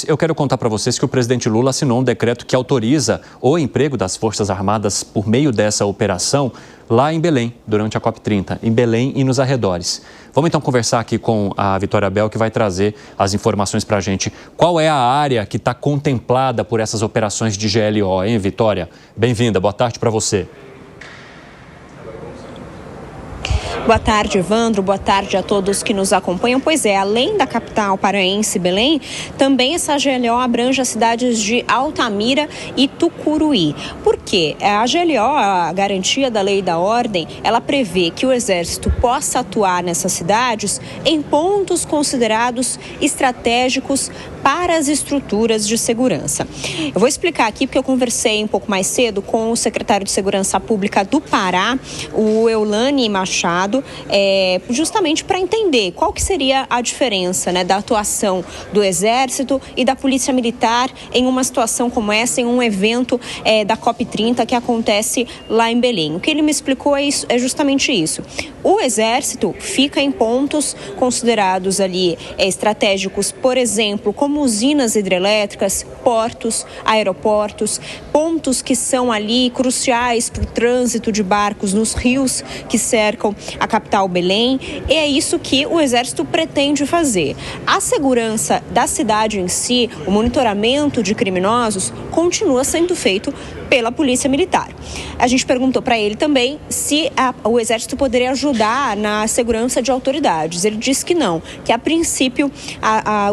Eu quero contar para vocês que o presidente Lula assinou um decreto que autoriza o emprego das Forças Armadas por meio dessa operação lá em Belém, durante a COP30, em Belém e nos arredores. Vamos então conversar aqui com a Vitória Bel, que vai trazer as informações para a gente. Qual é a área que está contemplada por essas operações de GLO, hein, Vitória? Bem-vinda, boa tarde para você. Boa tarde, Evandro. Boa tarde a todos que nos acompanham. Pois é, além da capital paraense, Belém, também essa GLO abrange as cidades de Altamira e Tucuruí. Por quê? A GLO, a Garantia da Lei e da Ordem, ela prevê que o Exército possa atuar nessas cidades em pontos considerados estratégicos para as estruturas de segurança. Eu vou explicar aqui porque eu conversei um pouco mais cedo com o secretário de Segurança Pública do Pará, o Eulane Machado, justamente para entender qual que seria a diferença, né, da atuação do Exército e da Polícia Militar em uma situação como essa, em um evento da COP30 que acontece lá em Belém. O que ele me explicou é justamente isso. O Exército fica em pontos considerados ali estratégicos, por exemplo, como usinas hidrelétricas, portos, aeroportos, pontos que são ali cruciais para o trânsito de barcos nos rios que cercam a capital Belém. E é isso que o Exército pretende fazer. A segurança da cidade em si, o monitoramento de criminosos, continua sendo feito pela Polícia Militar. A gente perguntou para ele também se o Exército poderia ajudar na segurança de autoridades. Ele disse que não, que a princípio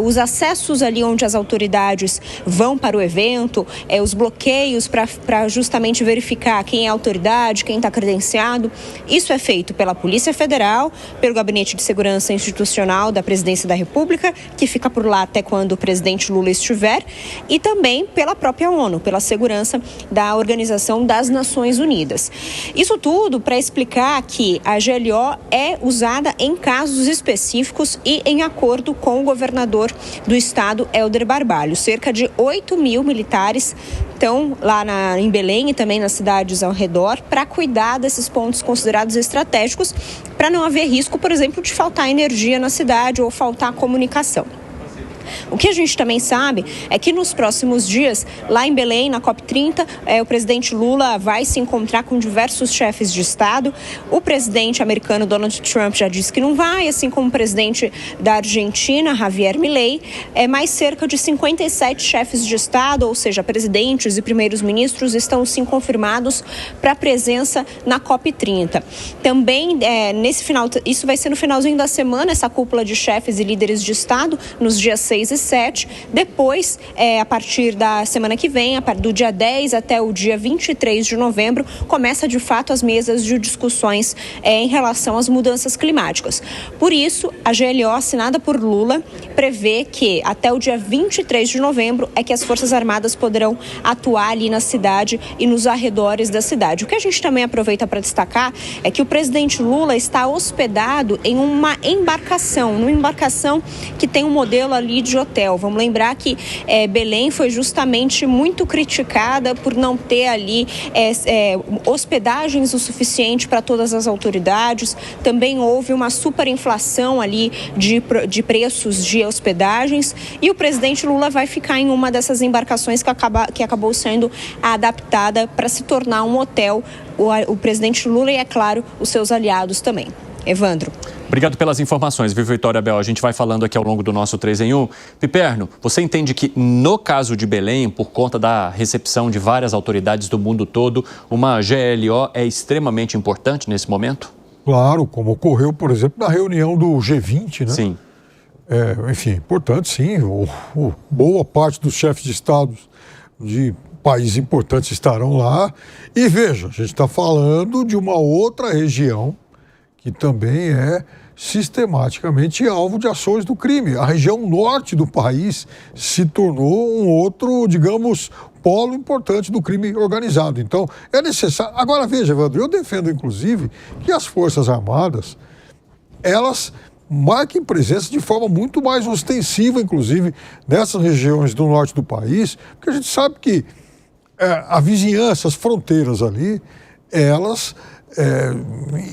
os acessos ali onde as autoridades vão para o evento, os bloqueios para justamente verificar quem é autoridade, quem está credenciado, isso é feito pela Polícia Federal, pelo Gabinete de Segurança Institucional da Presidência da República, que fica por lá até quando o presidente Lula estiver, e também pela própria ONU, pela segurança da Organização das Nações Unidas. Isso tudo para explicar que a GLO é usada em casos específicos e em acordo com o governador do estado, Helder Barbalho. Cerca de 8.000 militares estão lá em Belém e também nas cidades ao redor para cuidar desses pontos considerados estratégicos, para não haver risco, por exemplo, de faltar energia na cidade ou faltar comunicação. O que a gente também sabe é que nos próximos dias, lá em Belém, na COP30, o presidente Lula vai se encontrar com diversos chefes de Estado. O presidente americano Donald Trump já disse que não vai, assim como o presidente da Argentina, Javier Milei. Mais cerca de 57 chefes de Estado, ou seja, presidentes e primeiros ministros, estão sim confirmados para a presença na COP30. Também, isso vai ser no finalzinho da semana, essa cúpula de chefes e líderes de Estado, nos dias 6 e 7. Depois, a partir da semana que vem, do dia 10 até o dia 23 de novembro, começa de fato as mesas de discussões em relação às mudanças climáticas. Por isso, a GLO assinada por Lula prevê que até o dia 23 de novembro é que as Forças Armadas poderão atuar ali na cidade e nos arredores da cidade. O que a gente também aproveita para destacar é que o presidente Lula está hospedado em uma embarcação, que tem um modelo ali de hotel. Vamos lembrar que Belém foi justamente muito criticada por não ter ali hospedagens o suficiente para todas as autoridades. Também houve uma superinflação ali de preços de hospedagens e o presidente Lula vai ficar em uma dessas embarcações que acabou sendo adaptada para se tornar um hotel. O presidente Lula e, é claro, os seus aliados também. Evandro. Obrigado pelas informações, viu, Vitória Bel? A gente vai falando aqui ao longo do nosso 3 em 1. Piperno, você entende que no caso de Belém, por conta da recepção de várias autoridades do mundo todo, uma GLO é extremamente importante nesse momento? Claro, como ocorreu, por exemplo, na reunião do G20, né? Sim. Enfim, importante, sim. Boa parte dos chefes de Estado de países importantes estarão lá. E veja, a gente está falando de uma outra região que também é sistematicamente alvo de ações do crime. A região norte do país se tornou um outro, digamos, polo importante do crime organizado. Então, é necessário... Agora, veja, Evandro, eu defendo, inclusive, que as Forças Armadas, elas marquem presença de forma muito mais ostensiva, inclusive, nessas regiões do norte do país, porque a gente sabe que a vizinhança, as fronteiras ali, elas...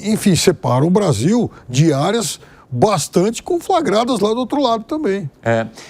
enfim, separam o Brasil de áreas bastante conflagradas lá do outro lado também.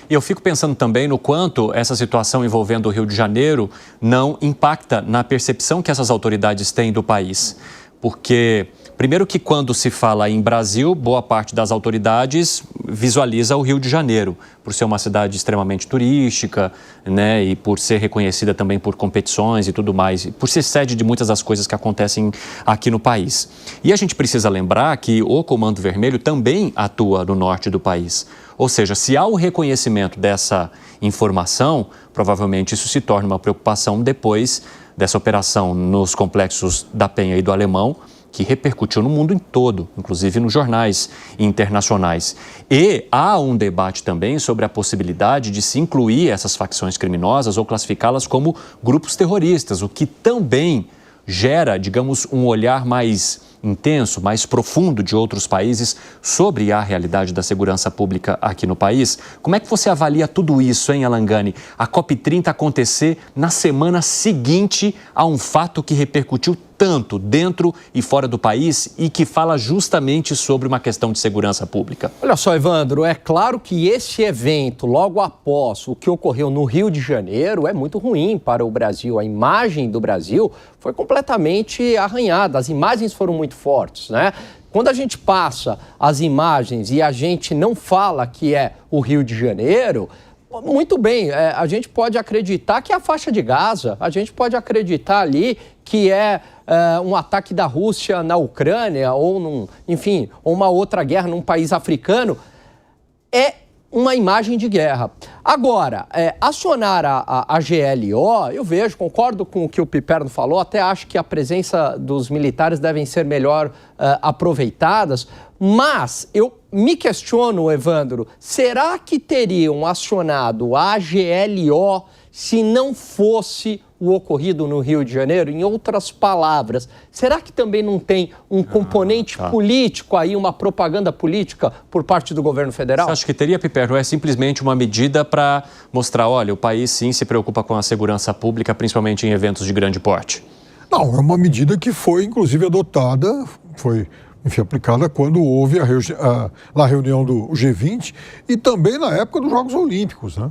E eu fico pensando também no quanto essa situação envolvendo o Rio de Janeiro não impacta na percepção que essas autoridades têm do país. Porque, primeiro que quando se fala em Brasil, boa parte das autoridades visualiza o Rio de Janeiro, por ser uma cidade extremamente turística, né, e por ser reconhecida também por competições e tudo mais, e por ser sede de muitas das coisas que acontecem aqui no país. E a gente precisa lembrar que o Comando Vermelho também atua no norte do país. Ou seja, se há o reconhecimento dessa informação, provavelmente isso se torna uma preocupação depois dessa operação nos complexos da Penha e do Alemão, que repercutiu no mundo em todo, inclusive nos jornais internacionais. E há um debate também sobre a possibilidade de se incluir essas facções criminosas ou classificá-las como grupos terroristas, o que também gera, digamos, um olhar mais intenso, mais profundo de outros países sobre a realidade da segurança pública aqui no país. Como é que você avalia tudo isso, hein, Alangani? A COP30 acontecer na semana seguinte a um fato que repercutiu tanto dentro e fora do país e que fala justamente sobre uma questão de segurança pública. Olha só, Evandro, é claro que esse evento, logo após o que ocorreu no Rio de Janeiro, é muito ruim para o Brasil. A imagem do Brasil foi completamente arranhada, as imagens foram muito fortes, né? Quando a gente passa as imagens e a gente não fala que é o Rio de Janeiro, muito bem, a gente pode acreditar que é a faixa de Gaza, a gente pode acreditar ali que é um ataque da Rússia na Ucrânia ou, ou uma outra guerra num país africano. É uma imagem de guerra. Agora, acionar a GLO, eu vejo, concordo com o que o Piperno falou, até acho que a presença dos militares devem ser melhor aproveitadas, mas eu me questiono, Evandro, será que teriam acionado a GLO se não fosse o ocorrido no Rio de Janeiro? Em outras palavras, será que também não tem um componente político aí, uma propaganda política por parte do governo federal? Você acha que teria, Piperno? É simplesmente uma medida para mostrar, olha, o país sim se preocupa com a segurança pública, principalmente em eventos de grande porte? Não, é uma medida que foi, inclusive, adotada, foi aplicada quando houve a reunião do G20 e também na época dos Jogos Olímpicos, né?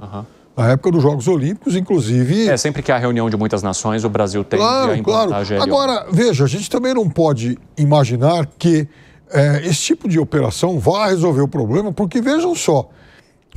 Na época dos Jogos Olímpicos, inclusive... Sempre que há reunião de muitas nações, o Brasil tende a implantar a GLO. Agora, veja, a gente também não pode imaginar que esse tipo de operação vá resolver o problema, porque vejam só,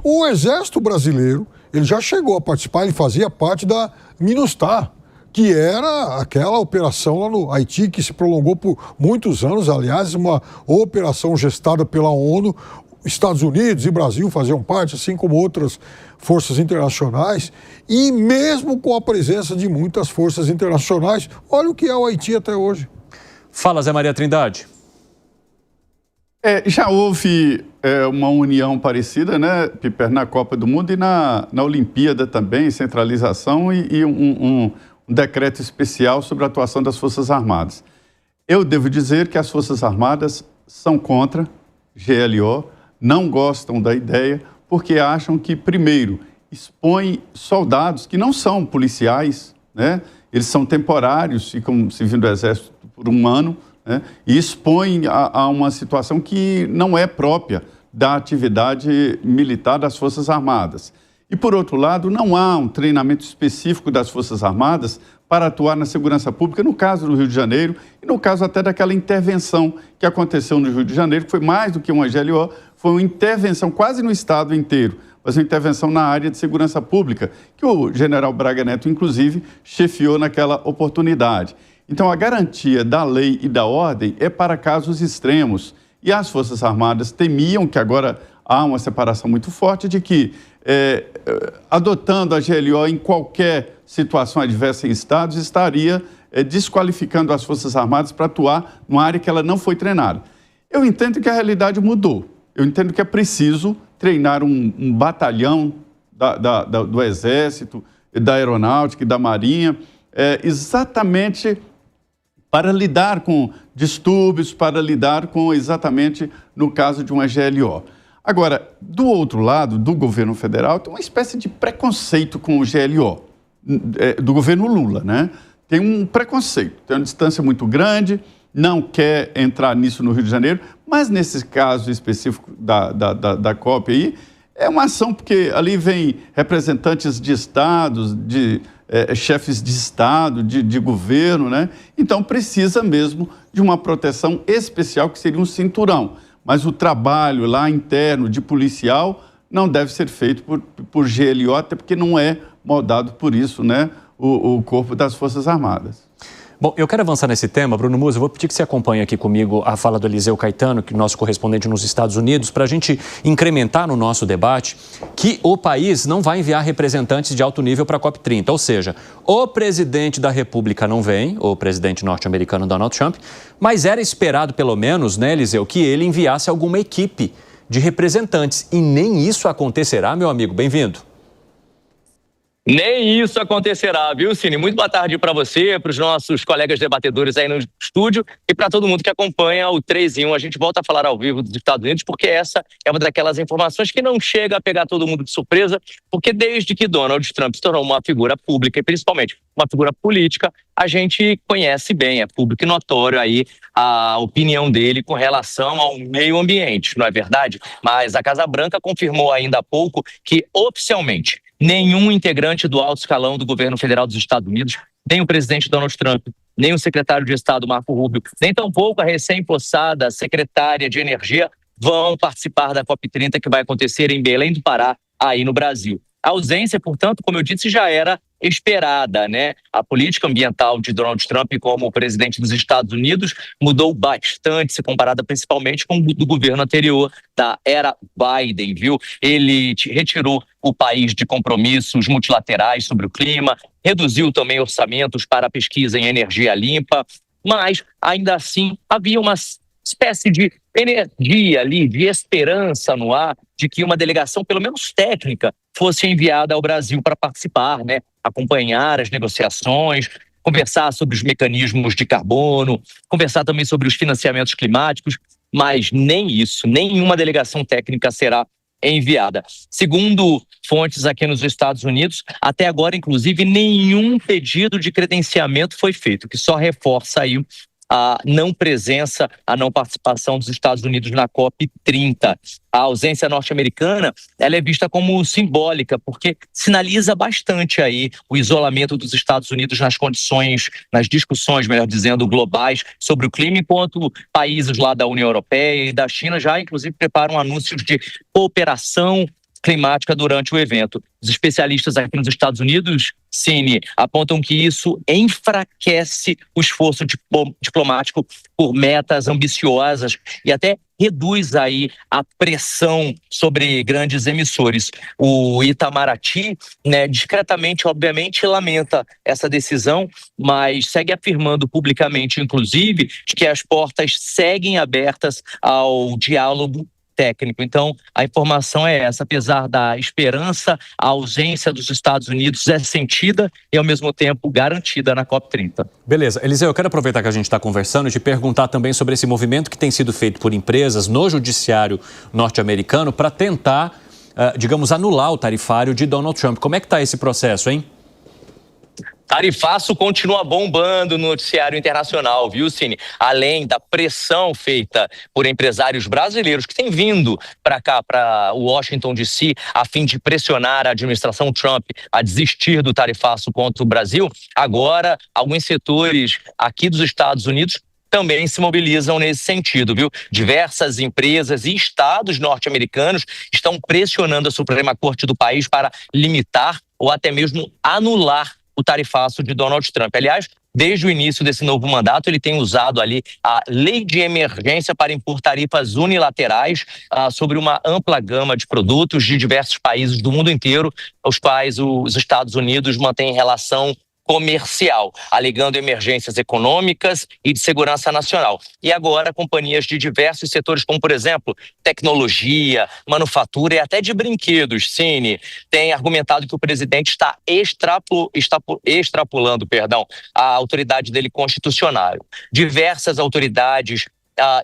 o Exército Brasileiro, ele já chegou a participar, ele fazia parte da MINUSTAH, que era aquela operação lá no Haiti, que se prolongou por muitos anos, aliás, uma operação gestada pela ONU. Estados Unidos e Brasil faziam parte, assim como outras forças internacionais, e mesmo com a presença de muitas forças internacionais, olha o que é o Haiti até hoje. Fala, Zé Maria Trindade. Já houve uma união parecida, né, Piper, na Copa do Mundo e na Olimpíada também, centralização e um decreto especial sobre a atuação das Forças Armadas. Eu devo dizer que as Forças Armadas são contra GLO, não gostam da ideia, porque acham que, primeiro, expõe soldados que não são policiais, né? Eles são temporários, ficam servindo do Exército por um ano, né? E expõe a uma situação que não é própria da atividade militar das Forças Armadas. E, por outro lado, não há um treinamento específico das Forças Armadas para atuar na segurança pública, no caso do Rio de Janeiro, e no caso até daquela intervenção que aconteceu no Rio de Janeiro, que foi mais do que uma GLO, foi uma intervenção quase no estado inteiro, mas uma intervenção na área de segurança pública, que o general Braga Neto, inclusive, chefiou naquela oportunidade. Então, a garantia da lei e da ordem é para casos extremos. E as Forças Armadas temiam que agora há uma separação muito forte de que, adotando a GLO em qualquer situação adversa em estados, estaria desqualificando as Forças Armadas para atuar numa área que ela não foi treinada. Eu entendo que a realidade mudou. Eu entendo que é preciso treinar um batalhão do Exército, da Aeronáutica e da Marinha, exatamente para lidar com distúrbios, para lidar com exatamente no caso de uma GLO. Agora, do outro lado, do governo federal, tem uma espécie de preconceito com o GLO, do governo Lula, né? Tem um preconceito, tem uma distância muito grande, não quer entrar nisso no Rio de Janeiro, Mas nesse caso específico da COP aí, é uma ação porque ali vem representantes de estados, chefes de estado, de governo, né? Então precisa mesmo de uma proteção especial que seria um cinturão. Mas o trabalho lá interno de policial não deve ser feito por GLO, até porque não é moldado por isso, né? O Corpo das Forças Armadas. Bom, eu quero avançar nesse tema, Bruno Musi, eu vou pedir que você acompanhe aqui comigo a fala do Eliseu Caetano, que é nosso correspondente nos Estados Unidos, para a gente incrementar no nosso debate que o país não vai enviar representantes de alto nível para a COP30, ou seja, o presidente da República não vem, o presidente norte-americano Donald Trump, mas era esperado pelo menos, né, Eliseu, que ele enviasse alguma equipe de representantes, e nem isso acontecerá, meu amigo, bem-vindo. Nem isso acontecerá, viu, Cine? Muito boa tarde para você, para os nossos colegas debatedores aí no estúdio e para todo mundo que acompanha o 3 em 1. A gente volta a falar ao vivo dos Estados Unidos porque essa é uma daquelas informações que não chega a pegar todo mundo de surpresa, porque desde que Donald Trump se tornou uma figura pública e principalmente uma figura política, a gente conhece bem, é público e notório aí a opinião dele com relação ao meio ambiente, não é verdade? Mas a Casa Branca confirmou ainda há pouco que oficialmente nenhum integrante do alto escalão do governo federal dos Estados Unidos, nem o presidente Donald Trump, nem o secretário de Estado Marco Rubio, nem tampouco a recém-possada secretária de Energia vão participar da COP30 que vai acontecer em Belém do Pará, aí no Brasil. A ausência, portanto, como eu disse, já era esperada, né? A política ambiental de Donald Trump como presidente dos Estados Unidos mudou bastante, se comparada principalmente com o do governo anterior, da era Biden, viu? Ele retirou o país de compromissos multilaterais sobre o clima, reduziu também orçamentos para a pesquisa em energia limpa, mas ainda assim havia uma espécie de energia ali, de esperança no ar, de que uma delegação, pelo menos técnica, fosse enviada ao Brasil para participar, né? Acompanhar as negociações, conversar sobre os mecanismos de carbono, conversar também sobre os financiamentos climáticos, mas nem isso, nenhuma delegação técnica será enviada. Segundo fontes aqui nos Estados Unidos, até agora, inclusive, nenhum pedido de credenciamento foi feito, que só reforça aí a não presença, a não participação dos Estados Unidos na COP30. A ausência norte-americana, ela é vista como simbólica, porque sinaliza bastante aí o isolamento dos Estados Unidos nas condições, nas discussões, melhor dizendo, globais sobre o clima, enquanto países lá da União Europeia e da China já, inclusive, preparam anúncios de cooperação climática durante o evento. Os especialistas aqui nos Estados Unidos, Cine, apontam que isso enfraquece o esforço diplomático por metas ambiciosas e até reduz aí a pressão sobre grandes emissores. O Itamaraty, né, discretamente, obviamente, lamenta essa decisão, mas segue afirmando publicamente, inclusive, de que as portas seguem abertas ao diálogo técnico. Então, a informação é essa. Apesar da esperança, a ausência dos Estados Unidos é sentida e, ao mesmo tempo, garantida na COP30. Beleza. Eliseu, eu quero aproveitar que a gente está conversando e te perguntar também sobre esse movimento que tem sido feito por empresas no judiciário norte-americano para tentar, digamos, anular o tarifário de Donald Trump. Como é que está esse processo, hein? Tarifaço continua bombando no noticiário internacional, viu, Cine? Além da pressão feita por empresários brasileiros que têm vindo para cá, para Washington, D.C., a fim de pressionar a administração Trump a desistir do tarifaço contra o Brasil, agora alguns setores aqui dos Estados Unidos também se mobilizam nesse sentido, viu? Diversas empresas e estados norte-americanos estão pressionando a Suprema Corte do país para limitar ou até mesmo anular o tarifaço de Donald Trump. Aliás, desde o início desse novo mandato, ele tem usado ali a lei de emergência para impor tarifas unilaterais sobre uma ampla gama de produtos de diversos países do mundo inteiro, aos quais os Estados Unidos mantêm relação comercial, alegando emergências econômicas e de segurança nacional. E agora, companhias de diversos setores, como, por exemplo, tecnologia, manufatura e até de brinquedos, Cine, têm argumentado que o presidente está extrapolando a autoridade dele constitucional. Diversas autoridades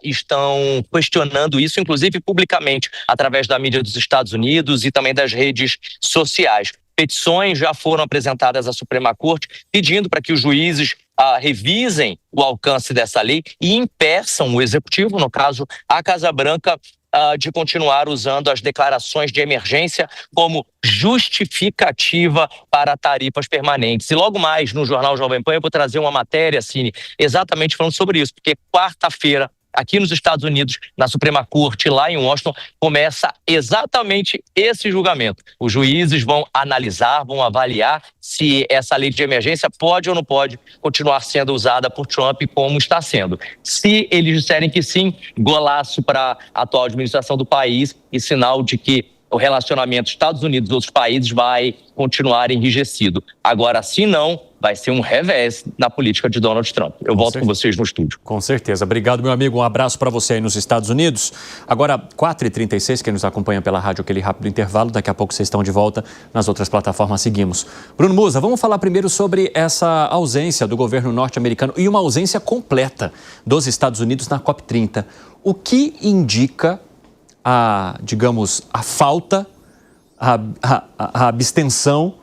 estão questionando isso, inclusive publicamente, através da mídia dos Estados Unidos e também das redes sociais. Petições já foram apresentadas à Suprema Corte pedindo para que os juízes revisem o alcance dessa lei e impeçam o executivo, no caso a Casa Branca, de continuar usando as declarações de emergência como justificativa para tarifas permanentes. E logo mais, no Jornal Jovem Pan, eu vou trazer uma matéria, Cine, exatamente falando sobre isso, porque quarta-feira, aqui nos Estados Unidos, na Suprema Corte, lá em Washington, começa exatamente esse julgamento. Os juízes vão analisar, vão avaliar se essa lei de emergência pode ou não pode continuar sendo usada por Trump como está sendo. Se eles disserem que sim, golaço para a atual administração do país e sinal de que o relacionamento Estados Unidos e outros países vai continuar enrijecido. Agora, se não, vai ser um revés na política de Donald Trump. Eu volto com vocês no estúdio. Com certeza. Obrigado, meu amigo. Um abraço para você aí nos Estados Unidos. Agora, 4h36, quem nos acompanha pela rádio, aquele rápido intervalo. Daqui a pouco vocês estão de volta. Nas outras plataformas seguimos. Bruno Musa, vamos falar primeiro sobre essa ausência do governo norte-americano e uma ausência completa dos Estados Unidos na COP30. O que indica a falta, a abstenção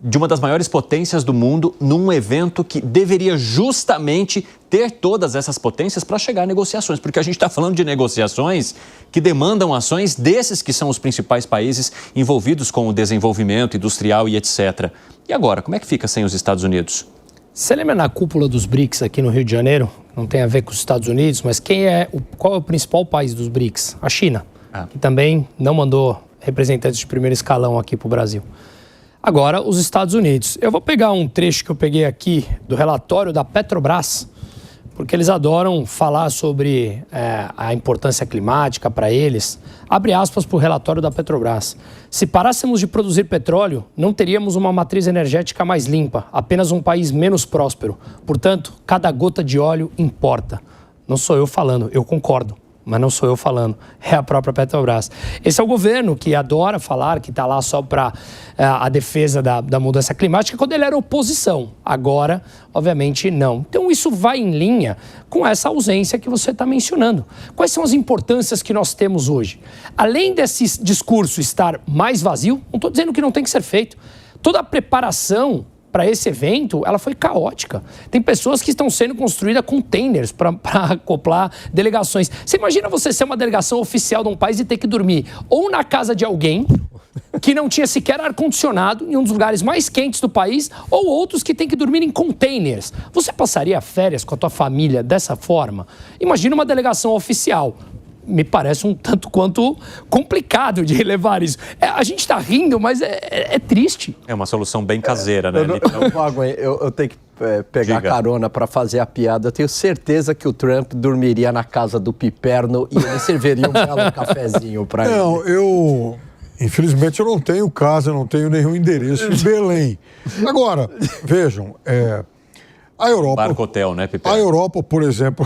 de uma das maiores potências do mundo num evento que deveria justamente ter todas essas potências para chegar a negociações, porque a gente está falando de negociações que demandam ações desses que são os principais países envolvidos com o desenvolvimento industrial e etc. E agora, como é que fica sem os Estados Unidos? Você lembra na cúpula dos BRICS aqui no Rio de Janeiro? Não tem a ver com os Estados Unidos, mas qual é o principal país dos BRICS? A China, que também não mandou representantes de primeiro escalão aqui para o Brasil. Agora, os Estados Unidos. Eu vou pegar um trecho que eu peguei aqui do relatório da Petrobras, porque eles adoram falar sobre a importância climática para eles. Abre aspas para o relatório da Petrobras. Se parássemos de produzir petróleo, não teríamos uma matriz energética mais limpa, apenas um país menos próspero. Portanto, cada gota de óleo importa. Não sou eu falando, eu concordo. Mas não sou eu falando, é a própria Petrobras. Esse é o governo que adora falar, que está lá só para a defesa da mudança climática, quando ele era oposição. Agora, obviamente, não. Então, isso vai em linha com essa ausência que você está mencionando. Quais são as importâncias que nós temos hoje? Além desse discurso estar mais vazio, não estou dizendo que não tem que ser feito. Toda a preparação para esse evento, ela foi caótica. Tem pessoas que estão sendo construídas containers para acoplar delegações. Você imagina você ser uma delegação oficial de um país e ter que dormir ou na casa de alguém que não tinha sequer ar-condicionado em um dos lugares mais quentes do país, ou outros que têm que dormir em containers. Você passaria férias com a tua família dessa forma? Imagina uma delegação oficial. Me parece um tanto quanto complicado de levar isso. A gente está rindo, mas é triste. É uma solução bem caseira, né? Eu tenho que pegar carona para fazer a piada. Eu tenho certeza que o Trump dormiria na casa do Piperno e ele serviria um belo cafezinho para ele. Não, infelizmente eu não tenho casa, eu não tenho nenhum endereço em Belém. Agora, vejam, a Europa, Barco Hotel, né, Piper? A Europa, por exemplo,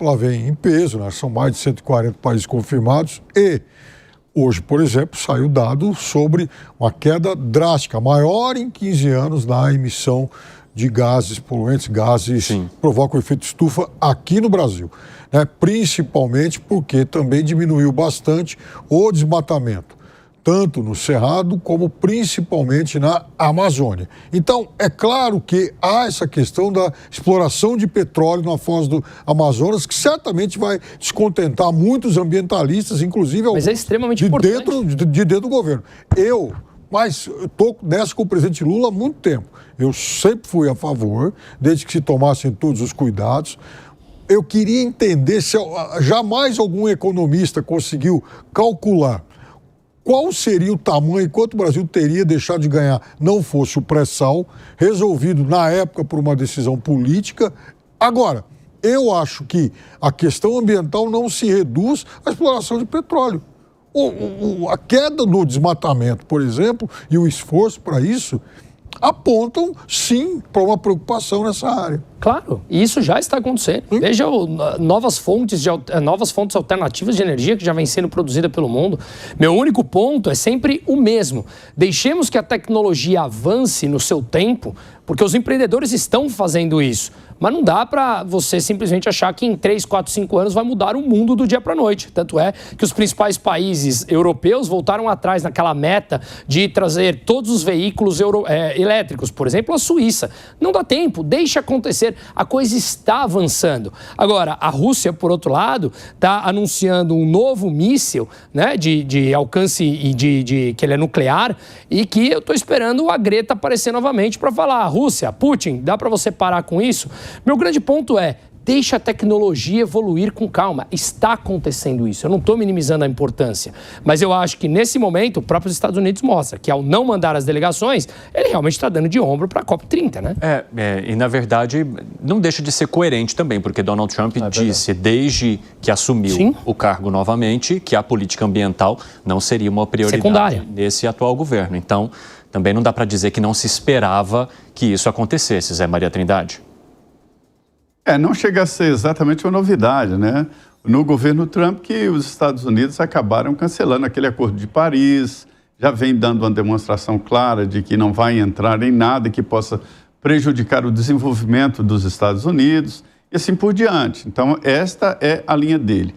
ela vem em peso, né? São mais de 140 países confirmados e hoje, por exemplo, saiu dado sobre uma queda drástica, maior em 15 anos na emissão de gases poluentes, gases que provocam efeito estufa aqui no Brasil, né? Principalmente porque também diminuiu bastante o desmatamento, tanto no Cerrado como principalmente na Amazônia. Então, é claro que há essa questão da exploração de petróleo na foz do Amazonas, que certamente vai descontentar muitos ambientalistas, inclusive alguns extremamente de dentro do governo. Mas eu estou nessa com o presidente Lula há muito tempo. Eu sempre fui a favor, desde que se tomassem todos os cuidados. Eu queria entender se jamais algum economista conseguiu calcular qual seria o tamanho, quanto o Brasil teria deixado de ganhar, não fosse o pré-sal, resolvido na época por uma decisão política. Agora, eu acho que a questão ambiental não se reduz à exploração de petróleo. A queda no desmatamento, por exemplo, e o esforço para isso, apontam, sim, para uma preocupação nessa área. Claro, e isso já está acontecendo. Veja novas fontes alternativas de energia que já vêm sendo produzidas pelo mundo. Meu único ponto é sempre o mesmo. Deixemos que a tecnologia avance no seu tempo, porque os empreendedores estão fazendo isso. mas não dá para você simplesmente achar que em 3, 4, 5 anos vai mudar o mundo do dia para a noite. Tanto é que os principais países europeus voltaram atrás naquela meta de trazer todos os veículos elétricos, por exemplo, a Suíça. Não dá tempo, deixa acontecer, a coisa está avançando. Agora, a Rússia, por outro lado, está anunciando um novo míssil, né, de alcance e que ele é nuclear, e que eu estou esperando a Greta aparecer novamente para falar: Rússia, Putin, dá para você parar com isso? Meu grande ponto é: deixa a tecnologia evoluir com calma. Está acontecendo isso. Eu não estou minimizando a importância. Mas eu acho que, nesse momento, o próprio Estados Unidos mostra que, ao não mandar as delegações, ele realmente está dando de ombro para a COP30, né? E, na verdade, não deixa de ser coerente também, porque Donald Trump disse, desde que assumiu o cargo novamente, que a política ambiental não seria uma prioridade secundária nesse atual governo. Então, também não dá para dizer que não se esperava que isso acontecesse, Zé Maria Trindade. Não chega a ser exatamente uma novidade, né? No governo Trump, que os Estados Unidos acabaram cancelando aquele Acordo de Paris, já vem dando uma demonstração clara de que não vai entrar em nada que possa prejudicar o desenvolvimento dos Estados Unidos e assim por diante. Então, esta é a linha dele.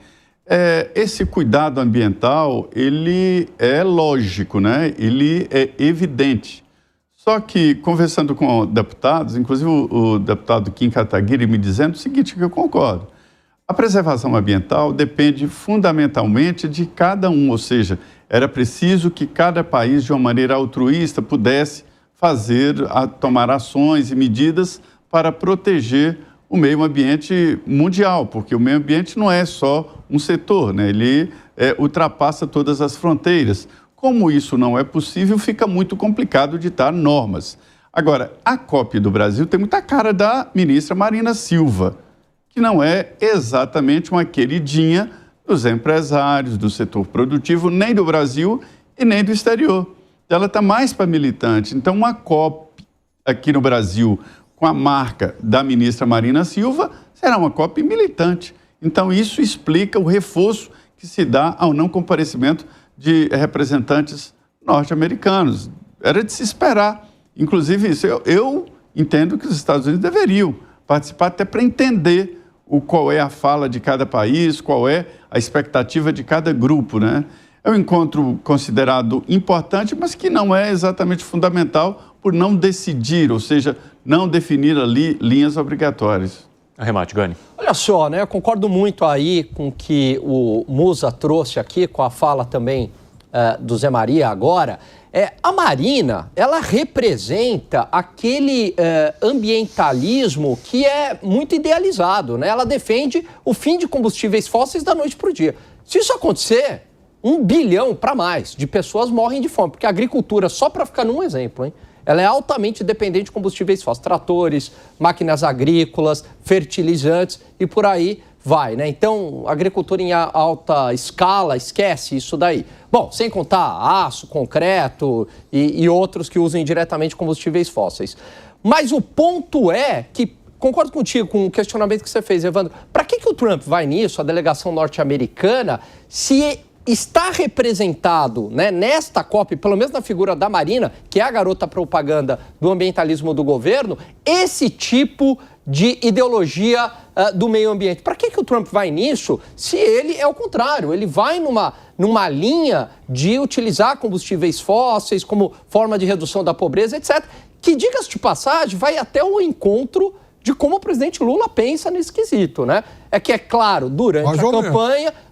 Esse cuidado ambiental, ele é lógico, né? Ele é evidente. Só que, conversando com deputados, inclusive o deputado Kim Kataguiri me dizendo o seguinte, que eu concordo. A preservação ambiental depende fundamentalmente de cada um, ou seja, era preciso que cada país, de uma maneira altruísta, pudesse tomar ações e medidas para proteger o meio ambiente mundial, porque o meio ambiente não é só um setor, né? Ele ultrapassa todas as fronteiras. Como isso não é possível, fica muito complicado ditar normas. Agora, a COP do Brasil tem muita cara da ministra Marina Silva, que não é exatamente uma queridinha dos empresários, do setor produtivo, nem do Brasil e nem do exterior. Ela está mais para militante. Então, uma COP aqui no Brasil, com a marca da ministra Marina Silva, será uma COP militante. Então, isso explica o reforço que se dá ao não comparecimento de representantes norte-americanos. Era de se esperar. Inclusive, isso eu entendo que os Estados Unidos deveriam participar até para entender qual é a fala de cada país, qual é a expectativa de cada grupo, né? É um encontro considerado importante, mas que não é exatamente fundamental por não decidir, ou seja, não definir ali linhas obrigatórias. Arremate, Gani. Olha só, né? Eu concordo muito aí com o que o Musa trouxe aqui, com a fala também do Zé Maria agora. A Marina, ela representa aquele ambientalismo que é muito idealizado, né? Ela defende o fim de combustíveis fósseis da noite para o dia. Se isso acontecer, 1 bilhão para mais de pessoas morrem de fome, porque a agricultura, só para ficar num exemplo, hein? Ela é altamente dependente de combustíveis fósseis, tratores, máquinas agrícolas, fertilizantes e por aí vai, né? Então, agricultura em alta escala, esquece isso daí. Bom, sem contar aço, concreto e outros que usam diretamente combustíveis fósseis. Mas o ponto é que, concordo contigo com o questionamento que você fez, Evandro, para que o Trump vai nisso, a delegação norte-americana, se está representado, né, nesta COP, pelo menos na figura da Marina, que é a garota propaganda do ambientalismo do governo, esse tipo de ideologia do meio ambiente. Para que o Trump vai nisso se ele é o contrário? Ele vai numa linha de utilizar combustíveis fósseis como forma de redução da pobreza, etc., que, diga-se de passagem, vai até o encontro de como o presidente Lula pensa nesse quesito, né? É claro,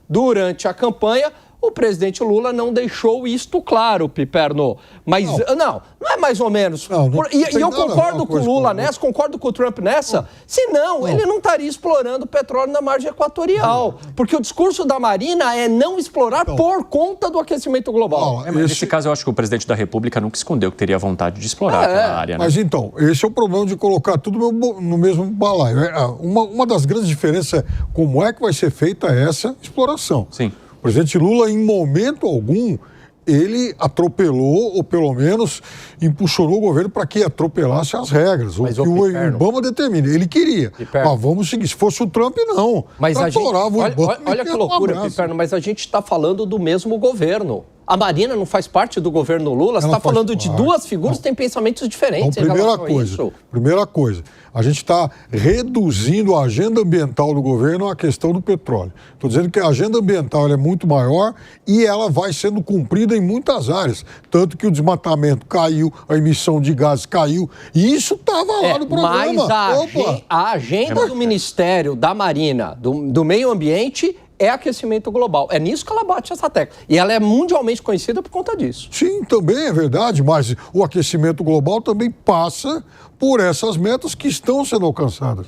durante a campanha, o presidente Lula não deixou isto claro, Piperno. Mas não é mais ou menos. E eu concordo com o Lula nessa, concordo com o Trump nessa. Senão, ele não estaria explorando o petróleo na margem equatorial. Porque o discurso da Marina é não explorar por conta do aquecimento global. Nesse caso, eu acho que o presidente da República nunca escondeu que teria vontade de explorar aquela área. Né? Mas então, esse é o problema de colocar tudo no mesmo balaio. Uma das grandes diferenças é como é que vai ser feita essa exploração. Sim. O presidente Lula, em momento algum, ele atropelou, ou pelo menos impulsionou o governo para que atropelasse as regras, o que o Obama determina. Ele queria. Mas vamos seguir. Se fosse o Trump, não. Mas olha que loucura, Piperno, mas a gente está falando do mesmo governo. A Marina não faz parte do governo Lula? Você está falando de duas figuras que têm pensamentos diferentes em relação a isso. Primeira coisa, a gente está reduzindo a agenda ambiental do governo à questão do petróleo. Estou dizendo que a agenda ambiental é muito maior e ela vai sendo cumprida em muitas áreas. Tanto que o desmatamento caiu, a emissão de gases caiu, e isso estava lá no programa. Mas a agenda do Ministério da Marina, do Meio Ambiente, é aquecimento global. É nisso que ela bate essa tecla. E ela é mundialmente conhecida por conta disso. Sim, também é verdade, mas o aquecimento global também passa por essas metas que estão sendo alcançadas.